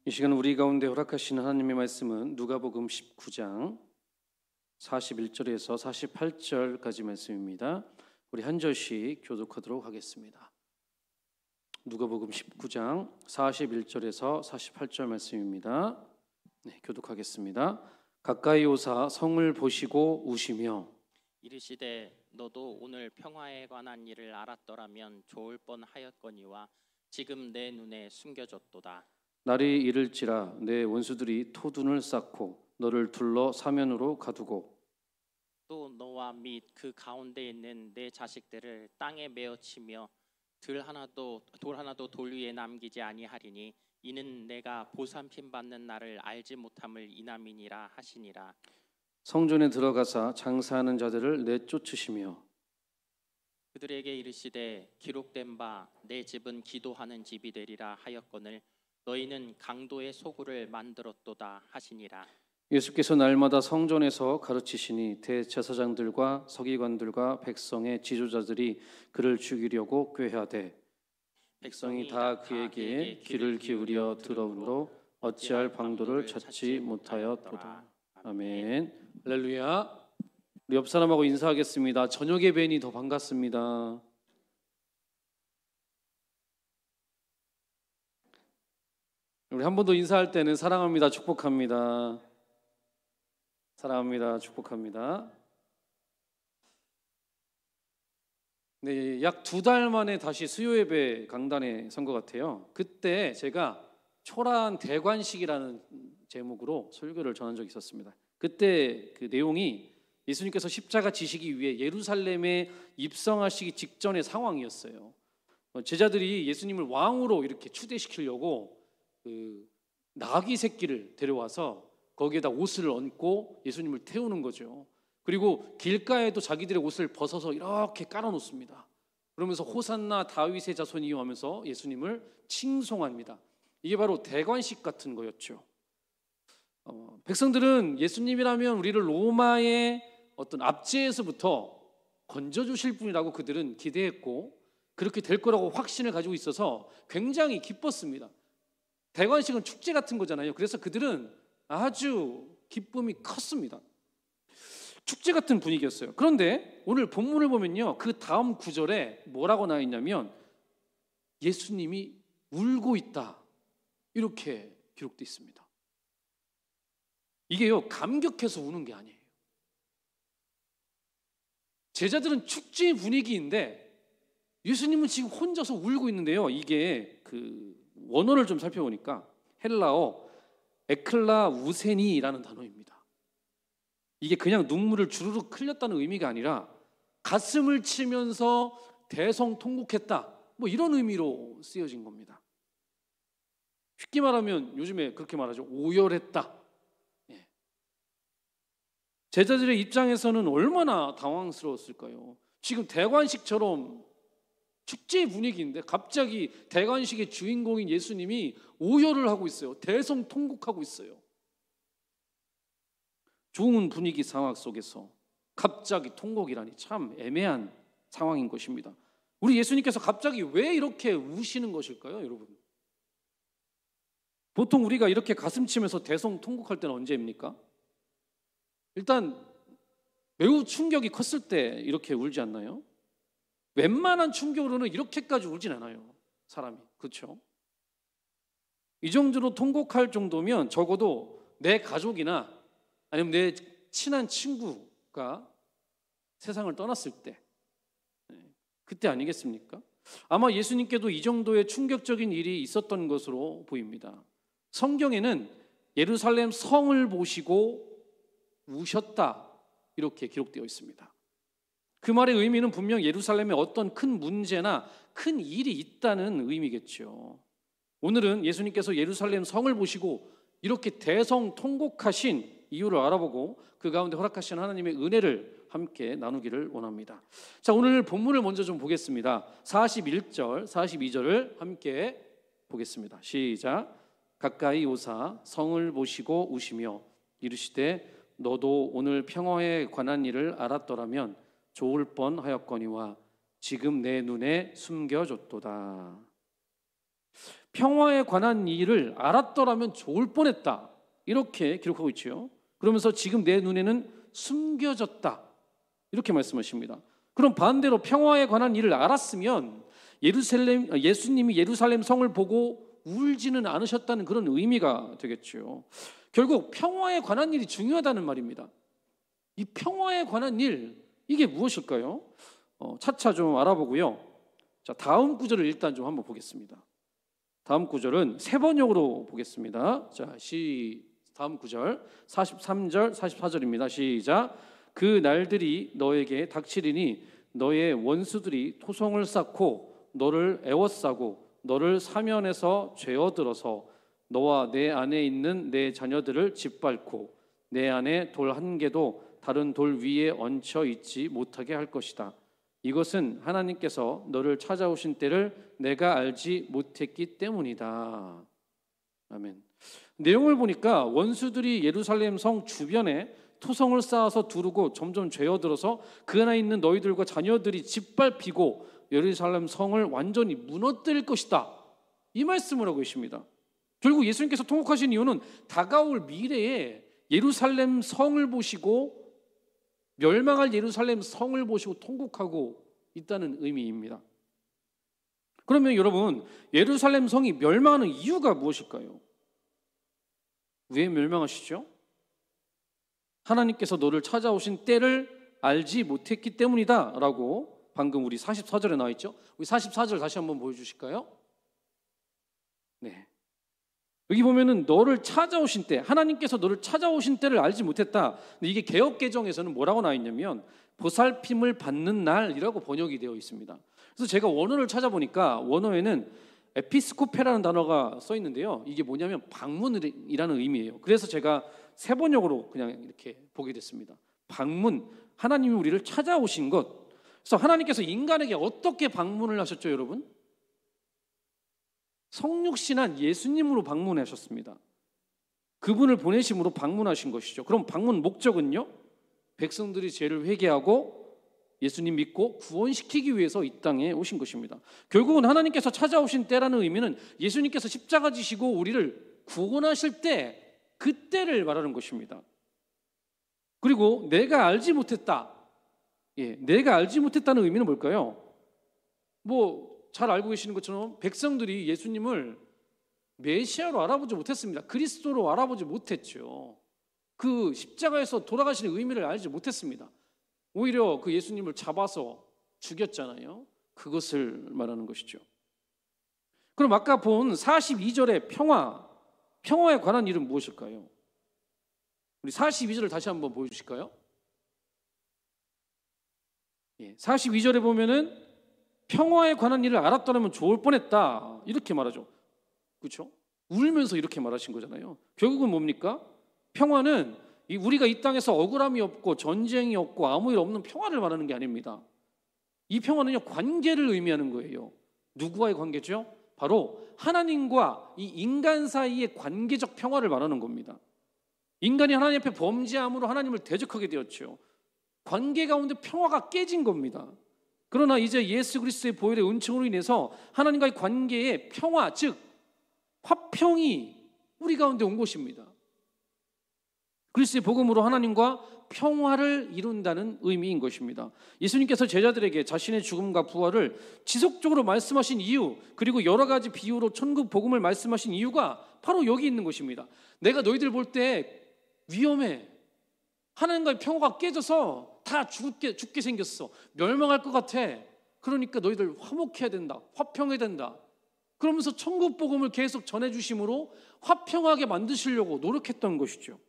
이 시간 우리 가운데 허락하시는 하나님의 말씀은 누가복음 19장 41절에서 48절까지 말씀입니다. 우리 한 절씩 교독하도록 하겠습니다. 누가복음 19장 41절에서 48절 말씀입니다. 교독하겠습니다. 가까이 오사 성을 보시고 우시며 이르시되 너도 오늘 평화에 관한 일을 알았더라면 좋을 뻔하였거니와 지금 내 눈에 숨겨졌도다. 날이 이를지라 내 원수들이 토둔을 쌓고 너를 둘러 사면으로 가두고 또 너와 및 그 가운데 있는 내 자식들을 땅에 메어치며 돌 하나도 돌 위에 남기지 아니하리니 이는 내가 보살핌 받는 날을 알지 못함을 인함이니라 하시니라. 성전에 들어가사 장사하는 자들을 내쫓으시며 그들에게 이르시되 기록된 바 내 집은 기도하는 집이 되리라 하였거늘 너희는 강도의 소굴을 만들었도다 하시니라. 예수께서 날마다 성전에서 가르치시니 대제사장들과 서기관들과 백성의 지도자들이 그를 죽이려고 꾀하되 백성이 다 그에게 귀를 기울여 들어오므로 어찌할 방도를 찾지 못하였도다. 아멘. 할렐루야. 우리 옆 사람하고 인사하겠습니다. 저녁에 뵈니 더 반갑습니다. 우리 한 번 더 인사할 때는 사랑합니다, 축복합니다. 사랑합니다, 축복합니다. 네, 약 2달 만에 다시 수요예배 강단에 선 것 같아요. 그때 제가 초라한 대관식이라는 제목으로 설교를 전한 적이 있었습니다. 그때 그 내용이 예수님께서 십자가 지시기 위해 예루살렘에 입성하시기 직전의 상황이었어요. 제자들이 예수님을 왕으로 이렇게 추대시키려고 그 나귀 새끼를 데려와서 거기에다 옷을 얹고 예수님을 태우는 거죠. 그리고 길가에도 자기들의 옷을 벗어서 이렇게 깔아놓습니다. 그러면서 호산나 다윗의 자손이요 하면서 예수님을 칭송합니다. 이게 바로 대관식 같은 거였죠. 백성들은 예수님이라면 우리를 로마의 어떤 압제에서부터 건져주실 분이라고 그들은 기대했고 그렇게 될 거라고 확신을 가지고 있어서 굉장히 기뻤습니다. 대관식은 축제 같은 거잖아요. 그래서 그들은 아주 기쁨이 컸습니다. 축제 같은 분위기였어요. 그런데 오늘 본문을 보면요, 그 다음 구절에 뭐라고 나와 있냐면 예수님이 울고 있다 이렇게 기록되어 있습니다. 이게요, 감격해서 우는 게 아니에요. 제자들은 축제 분위기인데 예수님은 지금 혼자서 울고 있는데요. 이게 그 원어를 좀 살펴보니까 헬라어 에클라 우세니라는 단어입니다. 이게 그냥 눈물을 주르륵 흘렸다는 의미가 아니라 가슴을 치면서 대성통곡했다, 뭐 이런 의미로 쓰여진 겁니다. 쉽게 말하면 요즘에 그렇게 말하죠. 오열했다. 제자들의 입장에서는 얼마나 당황스러웠을까요? 지금 대관식처럼 축제 분위기인데 갑자기 대관식의 주인공인 예수님이 오열을 하고 있어요. 대성통곡하고 있어요. 좋은 분위기 상황 속에서 갑자기 통곡이라니 참 애매한 상황인 것입니다. 우리 예수님께서 갑자기 왜 이렇게 우시는 것일까요, 여러분? 보통 우리가 이렇게 가슴 치면서 대성통곡할 때는 언제입니까? 일단 매우 충격이 컸을 때 이렇게 울지 않나요? 웬만한 충격으로는 이렇게까지 울진 않아요, 사람이. 그렇죠? 이 정도로 통곡할 정도면 적어도 내 가족이나 아니면 내 친한 친구가 세상을 떠났을 때, 그때 아니겠습니까? 아마 예수님께도 이 정도의 충격적인 일이 있었던 것으로 보입니다. 성경에는 예루살렘 성을 보시고 우셨다 이렇게 기록되어 있습니다. 그 말의 의미는 분명 예루살렘에 어떤 큰 문제나 큰 일이 있다는 의미겠죠. 오늘은 예수님께서 예루살렘 성을 보시고 이렇게 대성통곡하신 이유를 알아보고 그 가운데 허락하신 하나님의 은혜를 함께 나누기를 원합니다. 자, 오늘 본문을 먼저 좀 보겠습니다. 41절, 42절을 함께 보겠습니다. 시작. 가까이 오사 성을 보시고 우시며 이르시되 너도 오늘 평화에 관한 일을 알았더라면 좋을 뻔하였거니와 지금 내 눈에 숨겨졌도다. 평화에 관한 일을 알았더라면 좋을 뻔했다. 이렇게 기록하고 있죠. 그러면서 지금 내 눈에는 숨겨졌다. 이렇게 말씀하십니다. 그럼 반대로 평화에 관한 일을 알았으면 예수님이 예루살렘 성을 보고 울지는 않으셨다는 그런 의미가 되겠죠. 결국 평화에 관한 일이 중요하다는 말입니다. 이 평화에 관한 일, 이게 무엇일까요? 차차 좀 알아보고요. 자, 다음 구절을 일단 좀 한번 보겠습니다. 다음 구절은 세 번역으로 보겠습니다. 자, 다음 구절 43절 44절입니다. 시작. 그 날들이 너에게 닥치리니 너의 원수들이 토성을 쌓고 너를 애워싸고 너를 사면에서 죄어들어서 너와 내 안에 있는 내 자녀들을 짓밟고 내 안에 돌 한 개도 다른 돌 위에 얹혀 있지 못하게 할 것이다. 이것은 하나님께서 너를 찾아오신 때를 내가 알지 못했기 때문이다. 아멘. 내용을 보니까 원수들이 예루살렘 성 주변에 토성을 쌓아서 두르고 점점 죄어들어서 그 안에 있는 너희들과 자녀들이 짓밟히고 예루살렘 성을 완전히 무너뜨릴 것이다. 이 말씀을 하고 계십니다. 결국 예수님께서 통곡하신 이유는 다가올 미래에 예루살렘 성을 보시고 멸망할 예루살렘 성을 보시고 통곡하고 있다는 의미입니다. 그러면 여러분, 예루살렘 성이 멸망하는 이유가 무엇일까요? 왜 멸망하시죠? 하나님께서 너를 찾아오신 때를 알지 못했기 때문이다 라고 방금 우리 44절에 나와 있죠. 우리 44절 다시 한번 보여주실까요? 네. 여기 보면은 너를 찾아오신 때, 하나님께서 너를 찾아오신 때를 알지 못했다. 근데 이게 개역개정에서는 뭐라고 나와 있냐면 보살핌을 받는 날이라고 번역이 되어 있습니다. 그래서 제가 원어를 찾아보니까 원어에는 에피스코페라는 단어가 써 있는데요. 이게 뭐냐면 방문이라는 의미예요. 그래서 제가 세 번역으로 그냥 이렇게 보게 됐습니다. 방문, 하나님이 우리를 찾아오신 것. 그래서 하나님께서 인간에게 어떻게 방문을 하셨죠, 여러분? 성육신한 예수님으로 방문하셨습니다. 그분을 보내심으로 방문하신 것이죠. 그럼 방문 목적은요? 백성들이 죄를 회개하고 예수님 믿고 구원시키기 위해서 이 땅에 오신 것입니다. 결국은 하나님께서 찾아오신 때라는 의미는 예수님께서 십자가 지시고 우리를 구원하실 때, 그때를 말하는 것입니다. 그리고 내가 알지 못했다. 내가 알지 못했다는 의미는 뭘까요? 잘 알고 계시는 것처럼 백성들이 예수님을 메시아로 알아보지 못했습니다. 그리스도로 알아보지 못했죠. 그 십자가에서 돌아가시는 의미를 알지 못했습니다. 오히려 그 예수님을 잡아서 죽였잖아요. 그것을 말하는 것이죠. 그럼 아까 본 42절의 평화에 관한 일은 무엇일까요? 우리 42절을 다시 한번 보여주실까요? 42절에 보면은 평화에 관한 일을 알았더라면 좋을 뻔했다. 이렇게 말하죠. 그렇죠? 울면서 이렇게 말하신 거잖아요. 결국은 뭡니까? 평화는 우리가 이 땅에서 억울함이 없고 전쟁이 없고 아무 일 없는 평화를 말하는 게 아닙니다. 이 평화는요, 관계를 의미하는 거예요. 누구와의 관계죠? 바로 하나님과 이 인간 사이의 관계적 평화를 말하는 겁니다. 인간이 하나님 앞에 범죄함으로 하나님을 대적하게 되었죠. 관계 가운데 평화가 깨진 겁니다. 그러나 이제 예수 그리스도의 보혈의 은총으로 인해서 하나님과의 관계의 평화, 즉 화평이 우리 가운데 온 것입니다. 그리스도의 복음으로 하나님과 평화를 이룬다는 의미인 것입니다. 예수님께서 제자들에게 자신의 죽음과 부활을 지속적으로 말씀하신 이유, 그리고 여러 가지 비유로 천국 복음을 말씀하신 이유가 바로 여기 있는 것입니다. 내가 너희들 볼 때 위험해. 하나님과의 평화가 깨져서 다 죽게 생겼어. 멸망할 것 같아. 그러니까 너희들 화목해야 된다. 화평해야 된다. 그러면서 천국 복음을 계속 전해주심으로 화평하게 만드시려고 노력했던 것이죠.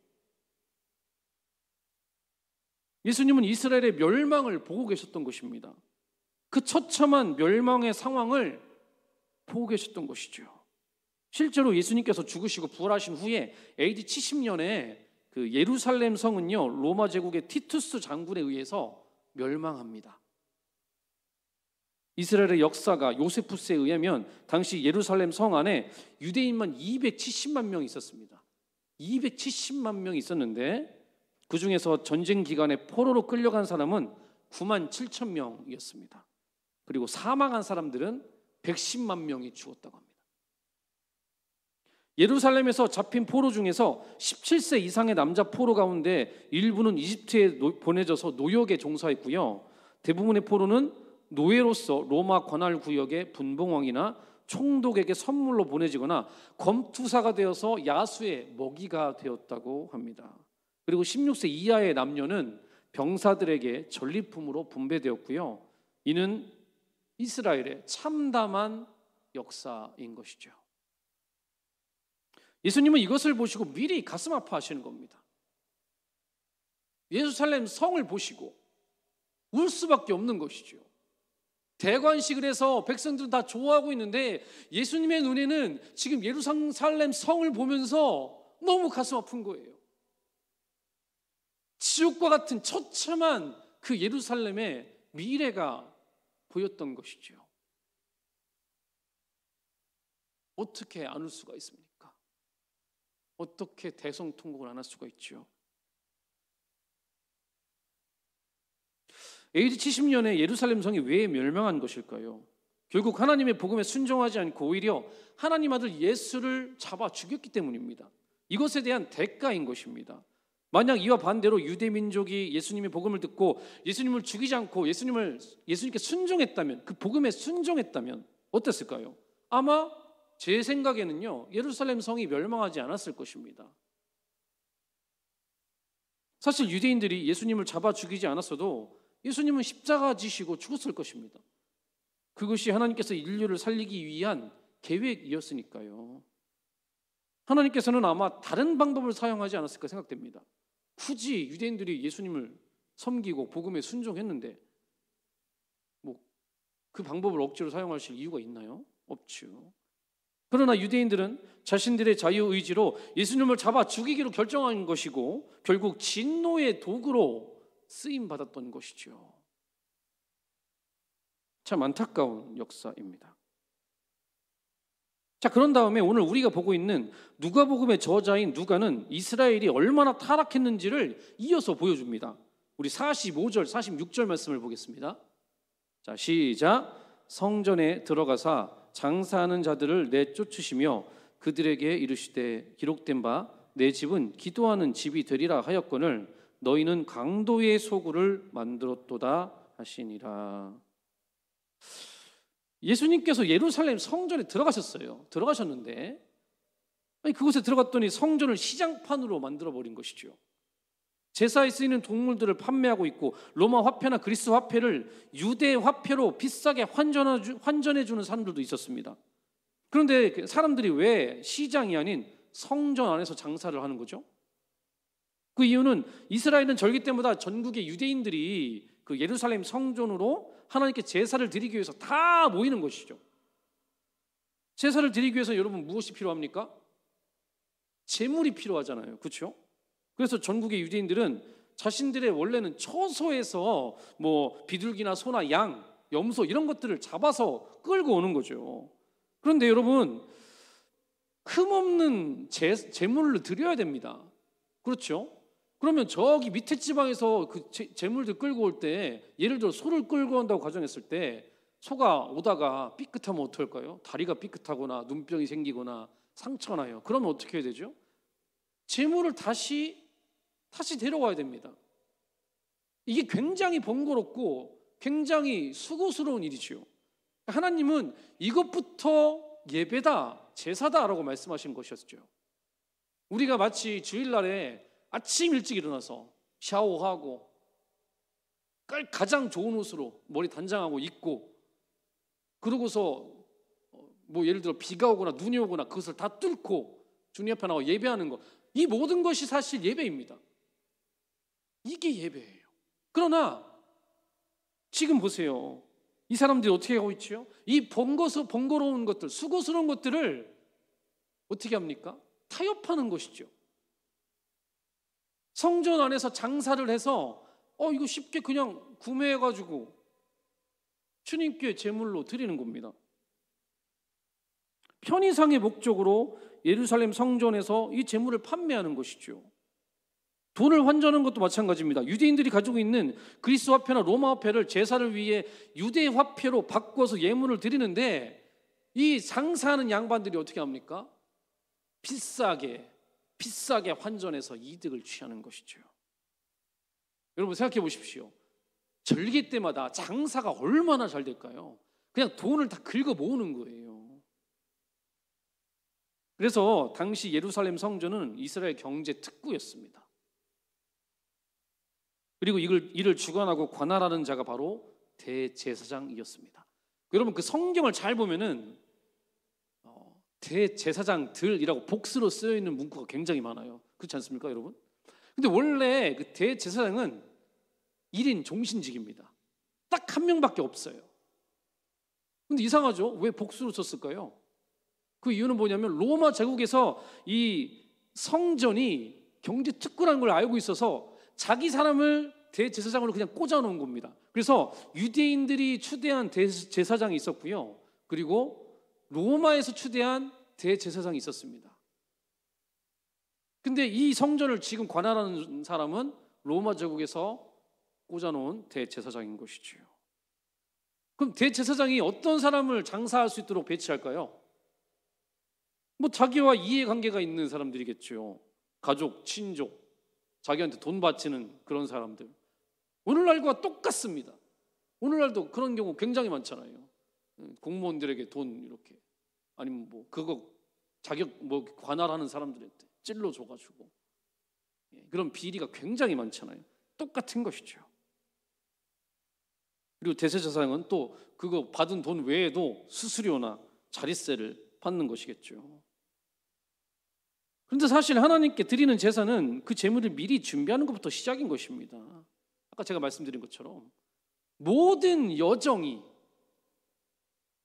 예수님은 이스라엘의 멸망을 보고 계셨던 것입니다. 그 처참한 멸망의 상황을 보고 계셨던 것이죠. 실제로 예수님께서 죽으시고 부활하신 후에 AD 70년에 그 예루살렘 성은요, 로마 제국의 티투스 장군에 의해서 멸망합니다. 이스라엘의 역사가 요세푸스에 의하면 당시 예루살렘 성 안에 유대인만 270만 명이 있었습니다. 270만 명이 있었는데 그 중에서 전쟁 기간에 포로로 끌려간 사람은 9만 7천 명이었습니다. 그리고 사망한 사람들은 110만 명이 죽었다고 합니다. 예루살렘에서 잡힌 포로 중에서 17세 이상의 남자 포로 가운데 일부는 이집트에 보내져서 노역에 종사했고요. 대부분의 포로는 노예로서 로마 관할 구역의 분봉왕이나 총독에게 선물로 보내지거나 검투사가 되어서 야수의 먹이가 되었다고 합니다. 그리고 16세 이하의 남녀는 병사들에게 전리품으로 분배되었고요. 이는 이스라엘의 참담한 역사인 것이죠. 예수님은 이것을 보시고 미리 가슴 아파하시는 겁니다. 예루살렘 성을 보시고 울 수밖에 없는 것이죠. 대관식을 해서 백성들은 다 좋아하고 있는데 예수님의 눈에는 지금 예루살렘 성을 보면서 너무 가슴 아픈 거예요. 지옥과 같은 처참한 그 예루살렘의 미래가 보였던 것이죠. 어떻게 안 울 수가 있습니까? 어떻게 대성통곡을 안 할 수가 있죠? AD 70년에 예루살렘 성이 왜 멸망한 것일까요? 결국 하나님의 복음에 순종하지 않고 오히려 하나님 아들 예수를 잡아 죽였기 때문입니다. 이것에 대한 대가인 것입니다. 만약 이와 반대로 유대 민족이 예수님의 복음을 듣고 예수님을 죽이지 않고 예수님께 순종했다면, 그 복음에 순종했다면 어땠을까요? 아마 제 생각에는요, 예루살렘 성이 멸망하지 않았을 것입니다. 사실 유대인들이 예수님을 잡아 죽이지 않았어도 예수님은 십자가 지시고 죽었을 것입니다. 그것이 하나님께서 인류를 살리기 위한 계획이었으니까요. 하나님께서는 아마 다른 방법을 사용하지 않았을까 생각됩니다. 굳이 유대인들이 예수님을 섬기고 복음에 순종했는데 그 방법을 억지로 사용하실 이유가 있나요? 없죠. 그러나 유대인들은 자신들의 자유의지로 예수님을 잡아 죽이기로 결정한 것이고 결국 진노의 도구로 쓰임받았던 것이죠. 참 안타까운 역사입니다. 자, 그런 다음에 오늘 우리가 보고 있는 누가복음의 저자인 누가는 이스라엘이 얼마나 타락했는지를 이어서 보여줍니다. 우리 45절, 46절 말씀을 보겠습니다. 자, 시작. 성전에 들어가사 장사하는 자들을 내쫓으시며 그들에게 이르시되 기록된 바 내 집은 기도하는 집이 되리라 하였거늘 너희는 강도의 소굴을 만들었도다 하시니라. 예수님께서 예루살렘 성전에 들어가셨는데 그곳에 들어갔더니 성전을 시장판으로 만들어버린 것이죠. 제사에 쓰이는 동물들을 판매하고 있고 로마 화폐나 그리스 화폐를 유대 화폐로 비싸게 환전해주는 사람들도 있었습니다. 그런데 사람들이 왜 시장이 아닌 성전 안에서 장사를 하는 거죠? 그 이유는 이스라엘은 절기 때마다 전국의 유대인들이 그 예루살렘 성전으로 하나님께 제사를 드리기 위해서 다 모이는 것이죠. 제사를 드리기 위해서 여러분 무엇이 필요합니까? 제물이 필요하잖아요. 그렇죠? 그래서 전국의 유대인들은 자신들의 원래는 처소에서 비둘기나 소나 양, 염소 이런 것들을 잡아서 끌고 오는 거죠. 그런데 여러분 흠없는 제물을 드려야 됩니다. 그렇죠? 그러면 저기 밑에 지방에서 그 제물들 끌고 올 때 예를 들어 소를 끌고 온다고 가정했을 때 소가 오다가 삐끗하면 어떨까요? 다리가 삐끗하거나 눈병이 생기거나 상처가 나요. 그러면 어떻게 해야 되죠? 제물을 다시 데려와야 됩니다. 이게 굉장히 번거롭고 굉장히 수고스러운 일이죠. 하나님은 이것부터 예배다, 제사다라고 말씀하신 것이었죠. 우리가 마치 주일날에 아침 일찍 일어나서 샤워하고 가장 좋은 옷으로 머리 단장하고 입고 그러고서 예를 들어 비가 오거나 눈이 오거나 그것을 다 뚫고 주님 앞에 나와 예배하는 것, 이 모든 것이 사실 예배입니다. 이게 예배예요. 그러나 지금 보세요. 이 사람들이 어떻게 하고 있죠? 이 번거로운 것들, 수고스러운 것들을 어떻게 합니까? 타협하는 것이죠. 성전 안에서 장사를 해서 이거 쉽게 그냥 구매해가지고 주님께 제물로 드리는 겁니다. 편의상의 목적으로 예루살렘 성전에서 이 제물을 판매하는 것이죠. 돈을 환전하는 것도 마찬가지입니다. 유대인들이 가지고 있는 그리스 화폐나 로마 화폐를 제사를 위해 유대 화폐로 바꿔서 예물을 드리는데 이 장사하는 양반들이 어떻게 합니까? 비싸게 환전해서 이득을 취하는 것이죠. 여러분 생각해 보십시오. 절기 때마다 장사가 얼마나 잘 될까요? 그냥 돈을 다 긁어 모으는 거예요. 그래서 당시 예루살렘 성전은 이스라엘 경제 특구였습니다. 그리고 이를 주관하고 관할하는 자가 바로 대제사장이었습니다. 여러분 그 성경을 잘 보면은 대제사장들이라고 복수로 쓰여 있는 문구가 굉장히 많아요. 그렇지 않습니까, 여러분? 근데 원래 그 대제사장은 1인 종신직입니다. 딱 한 명밖에 없어요. 근데 이상하죠? 왜 복수로 썼을까요? 그 이유는 뭐냐면 로마 제국에서 이 성전이 경제 특구라는 걸 알고 있어서 자기 사람을 대제사장으로 그냥 꽂아놓은 겁니다. 그래서 유대인들이 추대한 대제사장이 있었고요. 그리고 로마에서 추대한 대제사장이 있었습니다. 근데 이 성전을 지금 관할하는 사람은 로마 제국에서 꽂아놓은 대제사장인 것이지요. 그럼 대제사장이 어떤 사람을 장사할 수 있도록 배치할까요? 뭐 자기와 이해관계가 있는 사람들이겠죠. 가족, 친족, 자기한테 돈 바치는 그런 사람들. 오늘날과 똑같습니다. 오늘날도 그런 경우 굉장히 많잖아요. 공무원들에게 돈 이렇게, 아니면 뭐 그거 자격 뭐 관할하는 사람들한테 찔러 줘가지고, 그런 비리가 굉장히 많잖아요. 똑같은 것이죠. 그리고 대제사장은 또 그거 받은 돈 외에도 수수료나 자릿세를 받는 것이겠죠. 그런데 사실 하나님께 드리는 제사는 그 제물을 미리 준비하는 것부터 시작인 것입니다. 아까 제가 말씀드린 것처럼 모든 여정이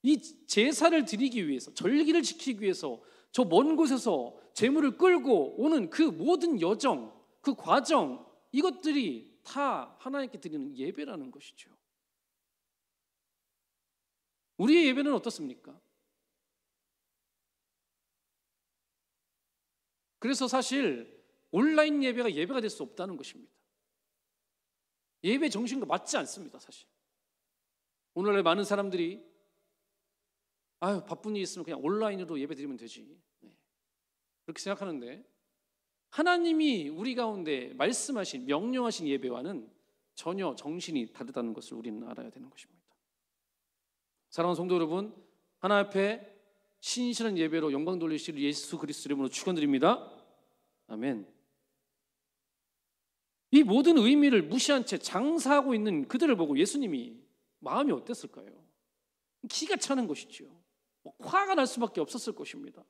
이 제사를 드리기 위해서, 절기를 지키기 위해서 저 먼 곳에서 제물을 끌고 오는 그 모든 여정, 그 과정, 이것들이 다 하나님께 드리는 예배라는 것이죠. 우리의 예배는 어떻습니까? 그래서 사실 온라인 예배가 될 수 없다는 것입니다. 예배 정신과 맞지 않습니다, 사실. 오늘날 많은 사람들이 바쁜 일 있으면 그냥 온라인으로 예배 드리면 되지, 그렇게 생각하는데, 하나님이 우리 가운데 말씀하신, 명령하신 예배와는 전혀 정신이 다르다는 것을 우리는 알아야 되는 것입니다. 사랑하는 성도 여러분, 하나님 앞에 신실한 예배로 영광 돌리실 예수 그리스도 이름으로 축원드립니다. 아멘. 이 모든 의미를 무시한 채 장사하고 있는 그들을 보고 예수님이 마음이 어땠을까요? 기가 차는 것이죠. 화가 날 수밖에 없었을 것입니다.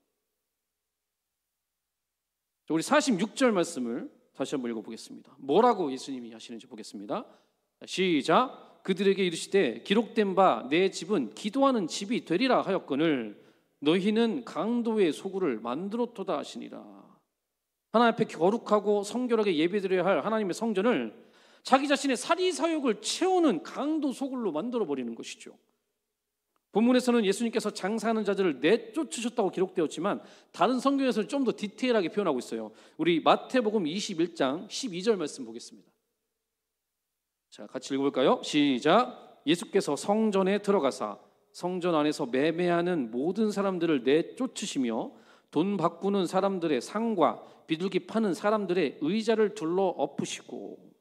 우리 46절 말씀을 다시 한번 읽어보겠습니다. 뭐라고 예수님이 하시는지 보겠습니다. 시작. 그들에게 이르시되 기록된 바 내 집은 기도하는 집이 되리라 하였거늘 너희는 강도의 소굴을 만들었도다 하시니라. 하나님 앞에 거룩하고 성결하게 예배드려야 할 하나님의 성전을 자기 자신의 사리사욕을 채우는 강도 소굴로 만들어버리는 것이죠. 본문에서는 예수님께서 장사하는 자들을 내쫓으셨다고 기록되었지만 다른 성경에서는 좀 더 디테일하게 표현하고 있어요. 우리 마태복음 21장 12절 말씀 보겠습니다. 자, 같이 읽어볼까요? 시작. 예수께서 성전에 들어가사 성전 안에서 매매하는 모든 사람들을 내쫓으시며 돈 바꾸는 사람들의 상과 비둘기 파는 사람들의 의자를 둘러 엎으시고,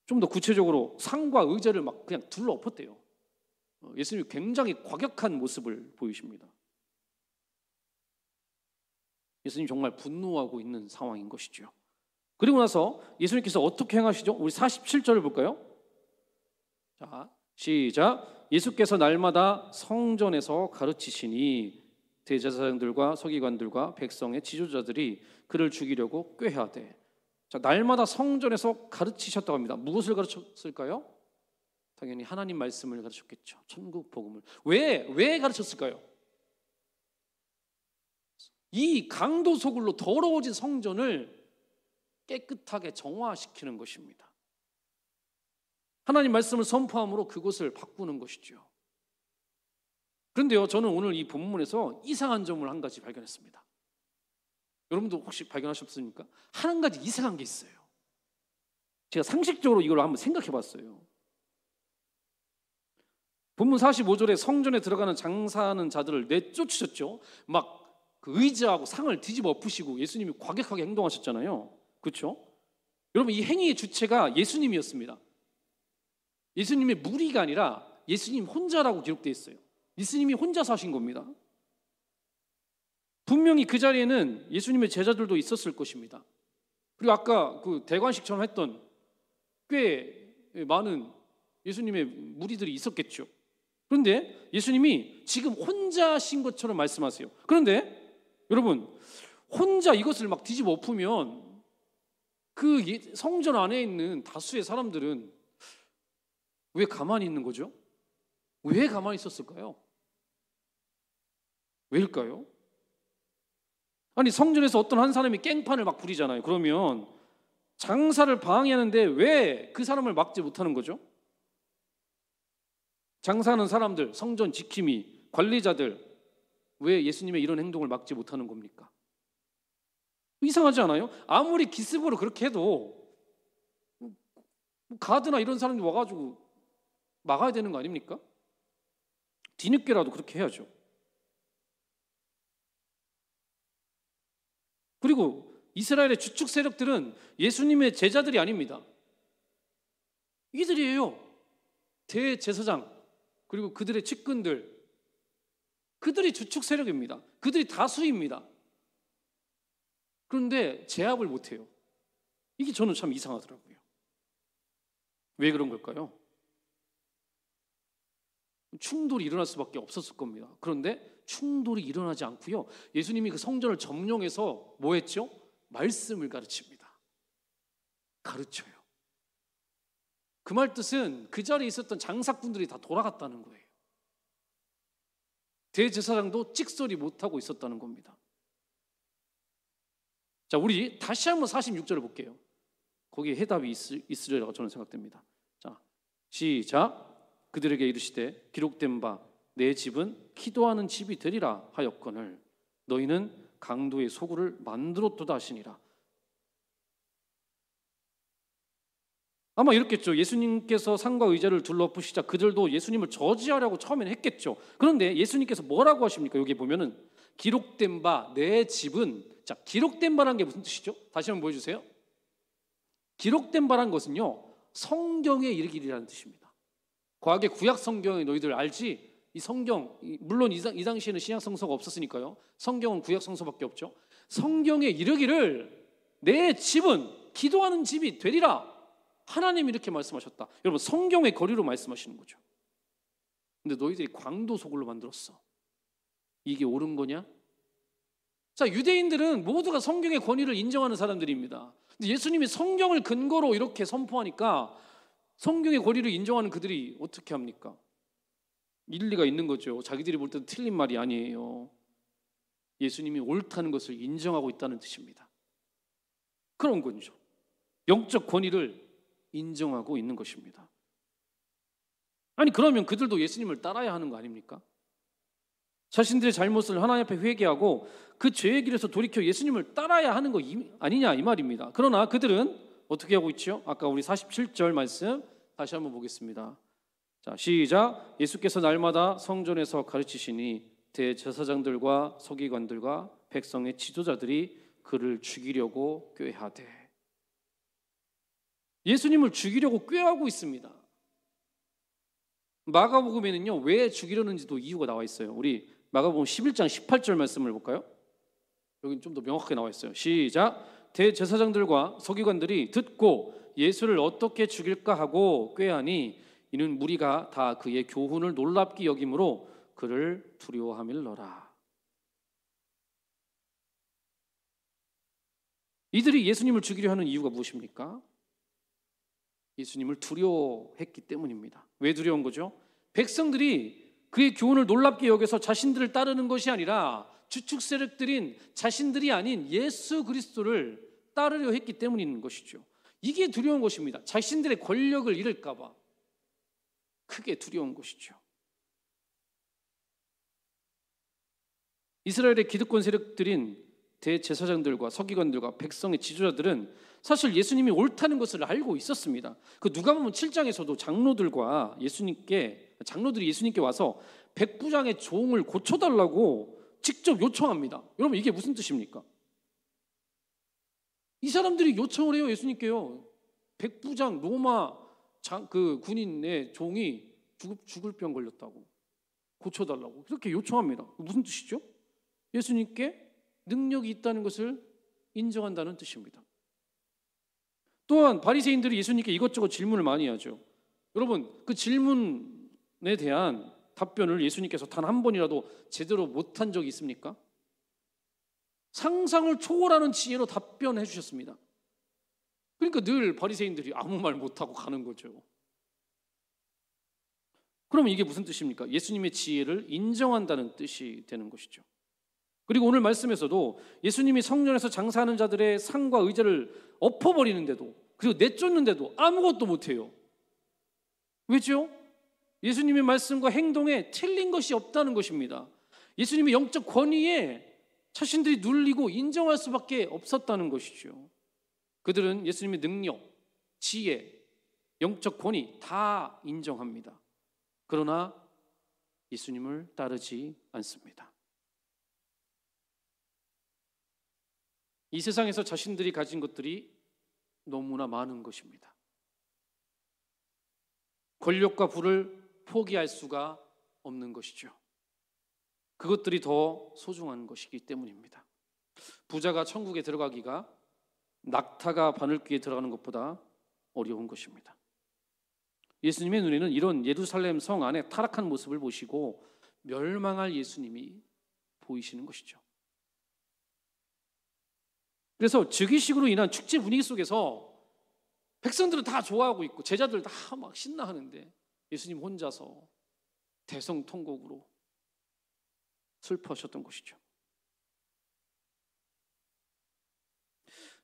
좀 더 구체적으로 상과 의자를 막 그냥 둘러 엎었대요. 예수님이 굉장히 과격한 모습을 보이십니다. 예수님 정말 분노하고 있는 상황인 것이죠. 그리고 나서 예수님께서 어떻게 행하시죠? 우리 47절을 볼까요? 자, 시작. 예수께서 날마다 성전에서 가르치시니 대제사장들과 서기관들과 백성의 지도자들이 그를 죽이려고 꾀하되. 자, 날마다 성전에서 가르치셨다고 합니다. 무엇을 가르쳤을까요? 당연히 하나님 말씀을 가르쳤겠죠. 천국 복음을. 왜 가르쳤을까요? 이 강도 소굴로 더러워진 성전을 깨끗하게 정화시키는 것입니다. 하나님 말씀을 선포함으로 그곳을 바꾸는 것이죠. 그런데요, 저는 오늘 이 본문에서 이상한 점을 한 가지 발견했습니다. 여러분도 혹시 발견하셨습니까? 한 가지 이상한 게 있어요. 제가 상식적으로 이걸 한번 생각해 봤어요. 본문 45절에 성전에 들어가는 장사하는 자들을 내쫓으셨죠. 막 그 의자하고 상을 뒤집어 엎으시고 예수님이 과격하게 행동하셨잖아요. 그렇죠? 여러분, 이 행위의 주체가 예수님이었습니다. 예수님의 무리가 아니라 예수님 혼자라고 기록되어 있어요. 예수님이 혼자서 하신 겁니다. 분명히 그 자리에는 예수님의 제자들도 있었을 것입니다. 그리고 아까 그 대관식처럼 했던 꽤 많은 예수님의 무리들이 있었겠죠. 그런데 예수님이 지금 혼자 하신 것처럼 말씀하세요. 그런데 여러분, 혼자 이것을 막 뒤집어 엎으면 그 성전 안에 있는 다수의 사람들은 왜 가만히 있는 거죠? 왜 가만히 있었을까요? 왜일까요? 아니, 성전에서 어떤 한 사람이 깽판을 막 부리잖아요. 그러면 장사를 방해하는데 왜 그 사람을 막지 못하는 거죠? 장사하는 사람들, 성전 지킴이, 관리자들, 왜 예수님의 이런 행동을 막지 못하는 겁니까? 이상하지 않아요? 아무리 기습으로 그렇게 해도 가드나 이런 사람들이 와가지고 막아야 되는 거 아닙니까? 뒤늦게라도 그렇게 해야죠. 그리고 이스라엘의 주축 세력들은 예수님의 제자들이 아닙니다. 이들이에요. 대제사장, 그리고 그들의 측근들, 그들이 주축 세력입니다. 그들이 다수입니다. 그런데 제압을 못해요. 이게 저는 참 이상하더라고요. 왜 그런 걸까요? 충돌이 일어날 수밖에 없었을 겁니다. 그런데 충돌이 일어나지 않고요, 예수님이 그 성전을 점령해서 뭐 했죠? 말씀을 가르칩니다. 가르쳐요. 그 말 뜻은 그 자리에 있었던 장사꾼들이 다 돌아갔다는 거예요. 대제사장도 찍소리 못하고 있었다는 겁니다. 자, 우리 다시 한번 46절을 볼게요. 거기에 해답이 있으리라고 저는 생각됩니다. 자, 시작. 그들에게 이르시되 기록된 바 내 집은 기도하는 집이 되리라 하였거늘 너희는 강도의 소굴을 만들었도다 하시니라. 아마 이렇겠죠. 예수님께서 상과 의자를 둘러엎으시자 그들도 예수님을 저지하려고 처음에는 했겠죠. 그런데 예수님께서 뭐라고 하십니까? 여기 보면은 기록된 바 내 집은, 자, 기록된 바라는 게 무슨 뜻이죠? 다시 한번 보여주세요. 기록된 바란 것은요, 성경에 이르기라는 뜻입니다. 과거에 구약 성경에 너희들 알지? 이 성경, 물론 이 당시에는 신약 성서가 없었으니까요. 성경은 구약 성서밖에 없죠. 성경에 이르기를 내 집은 기도하는 집이 되리라. 하나님이 이렇게 말씀하셨다. 여러분, 성경의 거리로 말씀하시는 거죠. 근데 너희들이 광도 소굴로 만들었어. 이게 옳은 거냐? 자, 유대인들은 모두가 성경의 권위를 인정하는 사람들입니다. 근데 예수님이 성경을 근거로 이렇게 선포하니까 성경의 권위를 인정하는 그들이 어떻게 합니까? 일리가 있는 거죠. 자기들이 볼 때도 틀린 말이 아니에요. 예수님이 옳다는 것을 인정하고 있다는 뜻입니다. 그런 거죠. 영적 권위를 인정하고 있는 것입니다. 아니, 그러면 그들도 예수님을 따라야 하는 거 아닙니까? 자신들의 잘못을 하나님 앞에 회개하고 그 죄의 길에서 돌이켜 예수님을 따라야 하는 거 아니냐 이 말입니다. 그러나 그들은 어떻게 하고 있죠? 아까 우리 47절 말씀 다시 한번 보겠습니다. 자, 시작. 예수께서 날마다 성전에서 가르치시니 대제사장들과 서기관들과 백성의 지도자들이 그를 죽이려고 꾀하되. 예수님을 죽이려고 꾀하고 있습니다. 마가복음에는요, 왜 죽이려는지도 이유가 나와 있어요. 우리 마가복음 11장 18절 말씀을 볼까요? 여기는 좀 더 명확하게 나와 있어요. 시작. 대제사장들과 서기관들이 듣고 예수를 어떻게 죽일까 하고 꾀하니 이는 무리가 다 그의 교훈을 놀랍게 여김으로 그를 두려워함일러라. 이들이 예수님을 죽이려 하는 이유가 무엇입니까? 예수님을 두려워했기 때문입니다. 왜 두려운 거죠? 백성들이 그의 교훈을 놀랍게 여겨서 자신들을 따르는 것이 아니라 주축 세력들인 자신들이 아닌 예수 그리스도를 따르려 했기 때문인 것이죠. 이게 두려운 것입니다. 자신들의 권력을 잃을까 봐 크게 두려운 것이죠. 이스라엘의 기득권 세력들인 대제사장들과 서기관들과 백성의 지도자들은 사실 예수님이 옳다는 것을 알고 있었습니다. 그 누가복음 7장에서도 장로들이 예수님께 와서 백부장의 종을 고쳐달라고 직접 요청합니다. 여러분 이게 무슨 뜻입니까? 이 사람들이 요청을 해요. 예수님께요. 백부장 로마 그 군인의 종이 죽을 병 걸렸다고 고쳐달라고 그렇게 요청합니다. 무슨 뜻이죠? 예수님께 능력이 있다는 것을 인정한다는 뜻입니다. 또한 바리새인들이 예수님께 이것저것 질문을 많이 하죠. 여러분 그 질문에 대한 답변을 예수님께서 단 한 번이라도 제대로 못한 적이 있습니까? 상상을 초월하는 지혜로 답변해 주셨습니다. 그러니까 늘 바리새인들이 아무 말 못하고 가는 거죠. 그러면 이게 무슨 뜻입니까? 예수님의 지혜를 인정한다는 뜻이 되는 것이죠. 그리고 오늘 말씀에서도 예수님이 성전에서 장사하는 자들의 상과 의자를 엎어버리는데도 그리고 내쫓는데도 아무것도 못해요. 왜죠? 예수님의 말씀과 행동에 틀린 것이 없다는 것입니다. 예수님의 영적 권위에 자신들이 눌리고 인정할 수밖에 없었다는 것이죠. 그들은 예수님의 능력, 지혜, 영적 권위 다 인정합니다. 그러나 예수님을 따르지 않습니다. 이 세상에서 자신들이 가진 것들이 너무나 많은 것입니다. 권력과 부를 포기할 수가 없는 것이죠. 그것들이 더 소중한 것이기 때문입니다. 부자가 천국에 들어가기가 낙타가 바늘귀에 들어가는 것보다 어려운 것입니다. 예수님의 눈에는 이런 예루살렘 성 안에 타락한 모습을 보시고 멸망할 예수님이 보이시는 것이죠. 그래서 즉위식으로 인한 축제 분위기 속에서 백성들은 다 좋아하고 있고 제자들 다 막 신나하는데 예수님 혼자서 대성통곡으로 슬퍼하셨던 것이죠.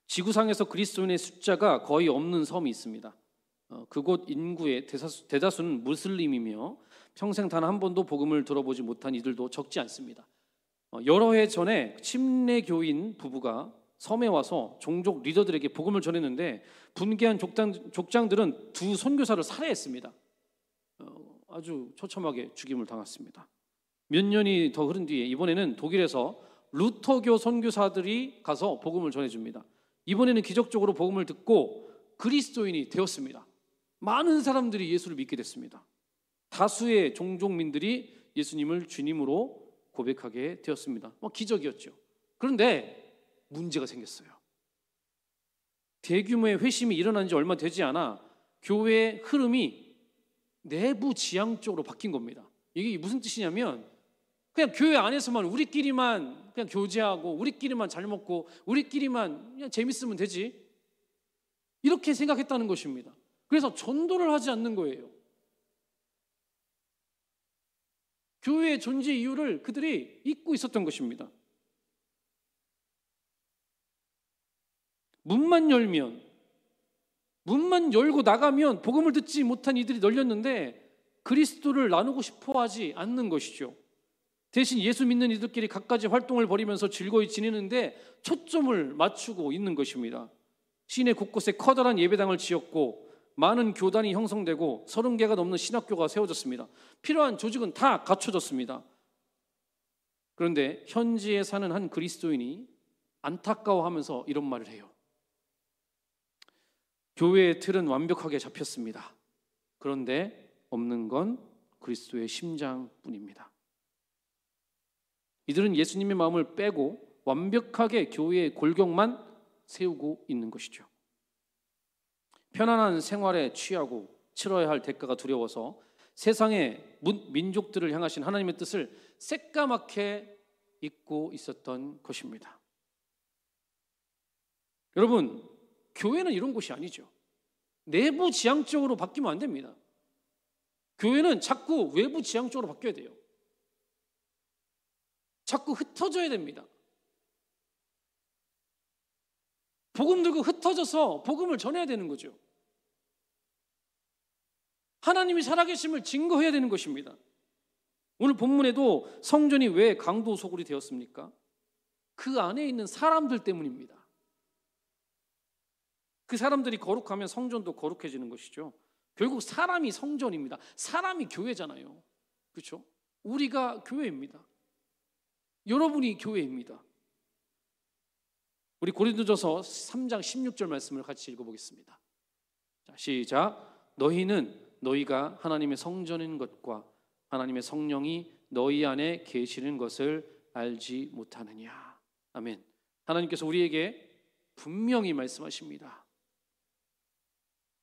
지구상에서 그리스도인의 숫자가 거의 없는 섬이 있습니다. 그곳 인구의 대다수는 무슬림이며 평생 단 한 번도 복음을 들어보지 못한 이들도 적지 않습니다. 여러 해 전에 침례교인 부부가 섬에 와서 종족 리더들에게 복음을 전했는데 분개한 족장들은 두 선교사를 살해했습니다. 아주 처참하게 죽임을 당했습니다. 몇 년이 더 흐른 뒤에 이번에는 독일에서 루터교 선교사들이 가서 복음을 전해줍니다. 이번에는 기적적으로 복음을 듣고 그리스도인이 되었습니다. 많은 사람들이 예수를 믿게 됐습니다. 다수의 종족민들이 예수님을 주님으로 고백하게 되었습니다. 기적이었죠. 그런데 문제가 생겼어요. 대규모의 회심이 일어난 지 얼마 되지 않아 교회의 흐름이 내부 지향적으로 바뀐 겁니다. 이게 무슨 뜻이냐면 그냥 교회 안에서만 우리끼리만 그냥 교제하고 우리끼리만 잘 먹고 우리끼리만 그냥 재밌으면 되지 이렇게 생각했다는 것입니다. 그래서 전도를 하지 않는 거예요. 교회의 존재 이유를 그들이 잊고 있었던 것입니다. 문만 열고 나가면 복음을 듣지 못한 이들이 널렸는데 그리스도를 나누고 싶어 하지 않는 것이죠. 대신 예수 믿는 이들끼리 갖가지 활동을 벌이면서 즐거이 지내는데 초점을 맞추고 있는 것입니다. 시내 곳곳에 커다란 예배당을 지었고 많은 교단이 형성되고 30개가 넘는 신학교가 세워졌습니다. 필요한 조직은 다 갖춰졌습니다. 그런데 현지에 사는 한 그리스도인이 안타까워하면서 이런 말을 해요. 교회의 틀은 완벽하게 잡혔습니다. 그런데 없는 건 그리스도의 심장뿐입니다. 이들은 예수님의 마음을 빼고 완벽하게 교회의 골격만 세우고 있는 것이죠. 편안한 생활에 취하고 치러야 할 대가가 두려워서 세상의 민족들을 향하신 하나님의 뜻을 새까맣게 잊고 있었던 것입니다. 여러분, 교회는 이런 곳이 아니죠. 내부 지향적으로 바뀌면 안 됩니다. 교회는 자꾸 외부 지향적으로 바뀌어야 돼요. 자꾸 흩어져야 됩니다. 복음 들고 흩어져서 복음을 전해야 되는 거죠. 하나님이 살아계심을 증거해야 되는 것입니다. 오늘 본문에도 성전이 왜 강도 소굴이 되었습니까? 그 안에 있는 사람들 때문입니다. 그 사람들이 거룩하면 성전도 거룩해지는 것이죠. 결국 사람이 성전입니다. 사람이 교회잖아요. 그렇죠? 우리가 교회입니다. 여러분이 교회입니다. 우리 고린도전서 3장 16절 말씀을 같이 읽어보겠습니다. 자, 시작. 너희는 너희가 하나님의 성전인 것과 하나님의 성령이 너희 안에 계시는 것을 알지 못하느냐. 아멘. 하나님께서 우리에게 분명히 말씀하십니다.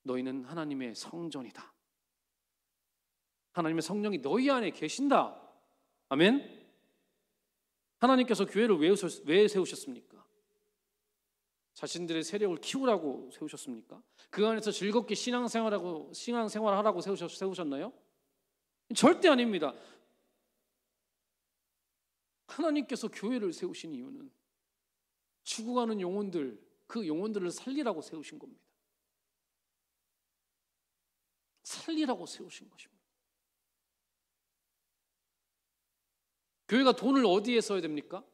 너희는 하나님의 성전이다. 하나님의 성령이 너희 안에 계신다. 아멘. 하나님께서 교회를 왜 세우셨습니까? 자신들의 세력을 키우라고 세우셨습니까? 그 안에서 즐겁게 신앙생활하라고 세우셨나요? 절대 아닙니다. 하나님께서 교회를 세우신 이유는 죽어가는 영혼들, 그 영혼들을 살리라고 세우신 겁니다. 살리라고 세우신 것입니다. 교회가 돈을 어디에 써야 됩니까?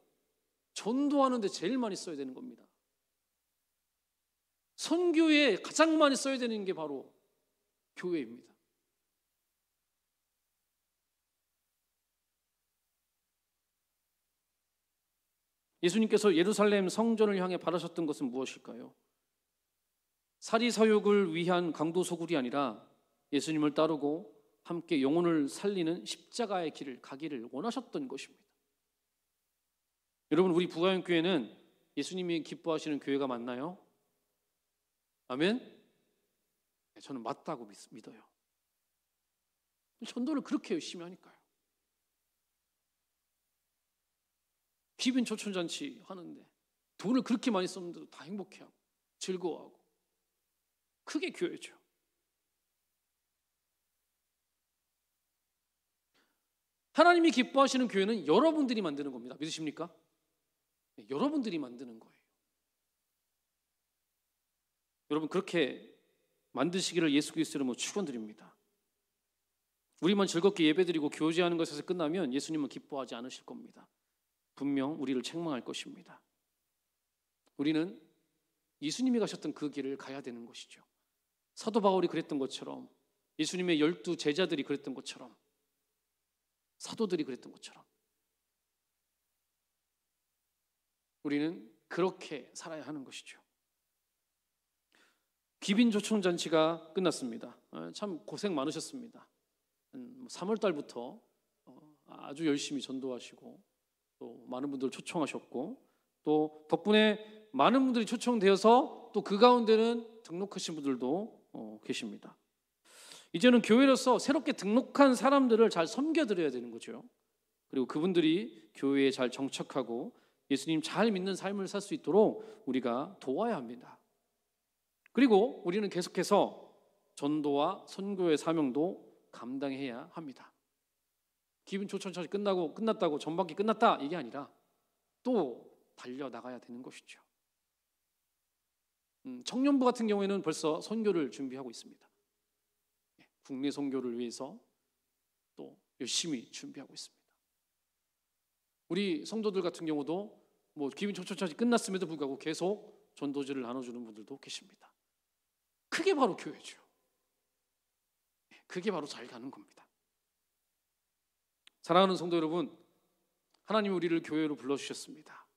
전도하는 데 제일 많이 써야 되는 겁니다. 선교에 가장 많이 써야 되는 게 바로 교회입니다. 예수님께서 예루살렘 성전을 향해 바라셨던 것은 무엇일까요? 사리사욕을 위한 강도소굴이 아니라 예수님을 따르고 함께 영혼을 살리는 십자가의 길을 가기를 원하셨던 것입니다. 여러분, 우리 부가영교회는 예수님이 기뻐하시는 교회가 맞나요? 아멘? 저는 맞다고 믿어요. 전도를 그렇게 열심히 하니까요. 기빈 초촌잔치 하는데 돈을 그렇게 많이 썼는데도 다 행복해하고 즐거워하고, 그게 교회죠. 하나님이 기뻐하시는 교회는 여러분들이 만드는 겁니다. 믿으십니까? 네, 여러분들이 만드는 거예요. 여러분, 그렇게 만드시기를 예수 그리스도로 축원드립니다. 우리만 즐겁게 예배드리고 교제하는 것에서 끝나면 예수님은 기뻐하지 않으실 겁니다. 분명 우리를 책망할 것입니다. 우리는 예수님이 가셨던 그 길을 가야 되는 것이죠. 사도 바울이 그랬던 것처럼, 예수님의 12 제자들이 그랬던 것처럼, 사도들이 그랬던 것처럼 우리는 그렇게 살아야 하는 것이죠. 귀빈 초청잔치가 끝났습니다. 참 고생 많으셨습니다. 3월 달부터 아주 열심히 전도하시고 또 많은 분들 초청하셨고, 또 덕분에 많은 분들이 초청되어서 또 그 가운데는 등록하신 분들도 계십니다. 이제는 교회로서 새롭게 등록한 사람들을 잘 섬겨드려야 되는 거죠. 그리고 그분들이 교회에 잘 정착하고 예수님 잘 믿는 삶을 살 수 있도록 우리가 도와야 합니다. 그리고 우리는 계속해서 전도와 선교의 사명도 감당해야 합니다. 기분 초청차이 끝났다고 전반기 끝났다 이게 아니라 또 달려나가야 되는 것이죠. 청년부 같은 경우에는 벌써 선교를 준비하고 있습니다. 국내 선교를 위해서 또 열심히 준비하고 있습니다. 우리 성도들 같은 경우도 기분 초청차이 끝났음에도 불구하고 계속 전도지를 나눠주는 분들도 계십니다. 그게 바로 교회죠. 그게 바로 잘 가는 겁니다. 사랑하는 성도 여러분, 하나님이 우리를 교회로 불러주셨습니다.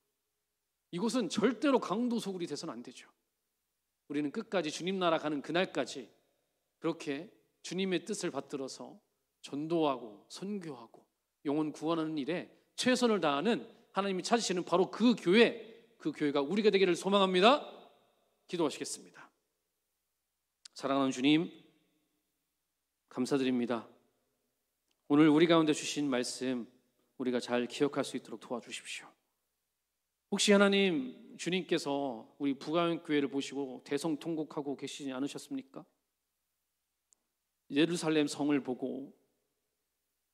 이곳은 절대로 강도소굴이 돼서는 안 되죠. 우리는 끝까지 주님 나라 가는 그날까지 그렇게 주님의 뜻을 받들어서 전도하고 선교하고 영혼 구원하는 일에 최선을 다하는 하나님이 찾으시는 바로 그 교회가 우리가 되기를 소망합니다. 기도하시겠습니다. 사랑하는 주님, 감사드립니다. 오늘 우리 가운데 주신 말씀 우리가 잘 기억할 수 있도록 도와주십시오. 혹시 하나님, 주님께서 우리 부가영교회를 보시고 대성통곡하고 계시지 않으셨습니까? 예루살렘 성을 보고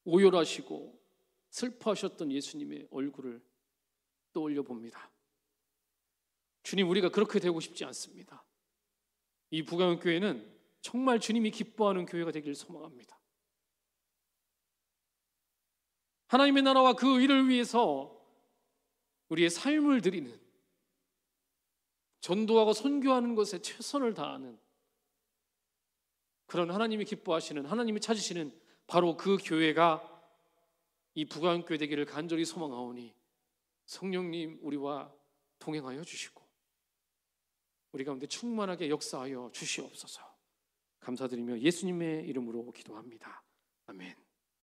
오열하시고 슬퍼하셨던 예수님의 얼굴을 떠올려 봅니다. 주님, 우리가 그렇게 되고 싶지 않습니다. 이 부가영교회는 정말 주님이 기뻐하는 교회가 되길 소망합니다. 하나님의 나라와 그 일을 위해서 우리의 삶을 드리는, 전도하고 선교하는 것에 최선을 다하는 그런 하나님이 기뻐하시는, 하나님이 찾으시는 바로 그 교회가 이 부가영교회 되기를 간절히 소망하오니 성령님 우리와 동행하여 주시고 우리 가운데 충만하게 역사하여 주시옵소서. 감사드리며 예수님의 이름으로 기도합니다. 아멘.